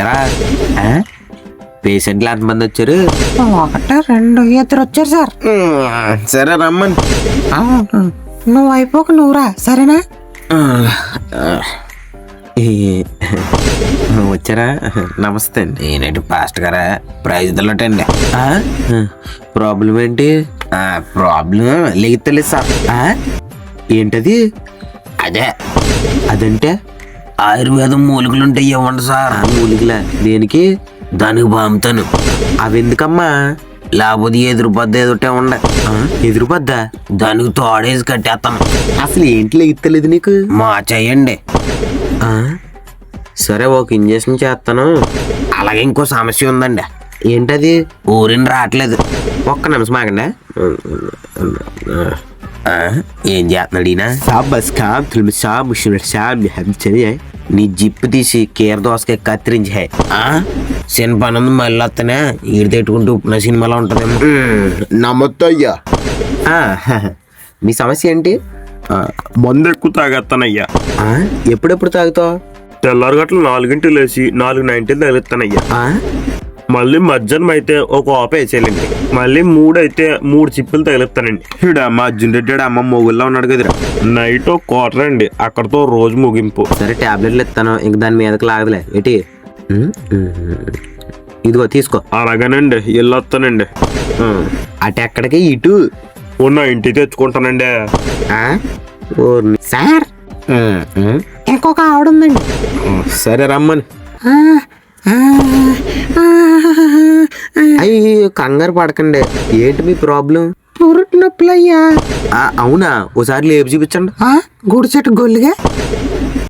ఎలా పేషెంట్లు ఎంతమంది వచ్చారు? ఒకటి రెండు ఇద్దరు వచ్చారు సార్. సరే రమ్మని. నువ్వు అయిపోక నువ్వురా, సరేనా? వచ్చారా? నమస్తే అండి. నేనంటే పాస్ట్ గారా, ప్రైజ్ దొల్లటండి. ప్రాబ్లం ఏంటి? ప్రాబ్లం లేదు సార్. ఏంటది? అదంటే ఆయుర్వేదం మూలికలు ఉంటాయి ఇవ్వండి సార్. మూలికల దేనికి? దానికి బాగుతాను. అవి ఎందుకమ్మా? లేకపోతే ఎదురుపద్ద ఏదోటే ఉండ. ఎదురుపద్ద దానికి తోడేసి కట్టేస్తాను. అసలు ఏంటి లెగిత్తలేదు నీకు? మా చెయ్యండి. సరే ఒక ఇంజక్షన్ చేస్తాను. అలాగే ఇంకో సమస్య ఉందండి. ఏంటది? ఊరిని రావట్లేదు. ఒక్క నిమిషం ఆగండి. ఏం చేస్తున్నాడు ఈయన? నీ జిప్పు తీసి కీర దోసకాయ కత్తిరించి సినిమా పని ఉంది, మళ్ళీ వస్తానే ఈడు తిట్టుకుంటూ నా సినిమాలో ఉంటదేమో. నమ్మొద్దు అయ్యా. మీ సమస్య ఏంటి? మందు ఎక్కువ తాగేస్తానయ్యా. ఎప్పుడెప్పుడు తాగుతావు? తెల్లారు గట్ల 4 లేచి 4:90 తగిలిస్తానయ్యా. మళ్ళీ మధ్యాహ్నం అయితే ఒక ఆప వేసేయాలండి. మళ్ళీ 3 అయితే 3 చిప్పులు తగిలిస్తానండి. అమ్మ అర్జున్ రెడ్డి అమ్మ మొగుల్లో ఉన్నాడు కదరా. నైట్ 1/4 అండి, అక్కడతో రోజు ముగింపు. సరే టాబ్లెట్లు ఇస్తాను, ఇంక దాని మీదకి లాగదులే. ఏంటి? ఇదిగో తీసుకో. అలాగేనండి, వెళ్ళొస్తానండి. అటు ఎక్కడికి? ఇటు ఉన్న ఇంటికి తెచ్చుకుంటానండి. సార్ ఇంకొక ఆవిడ ఉందండి. సరే రమ్మని. అయ్యో కంగారు పడకండి. ఏంటి మీ ప్రాబ్లం? పురుటి నొప్పులయ్యా. అవునా? ఒకసారి లేపు చూపించండి. గుడి చెట్టు గొల్లుగా.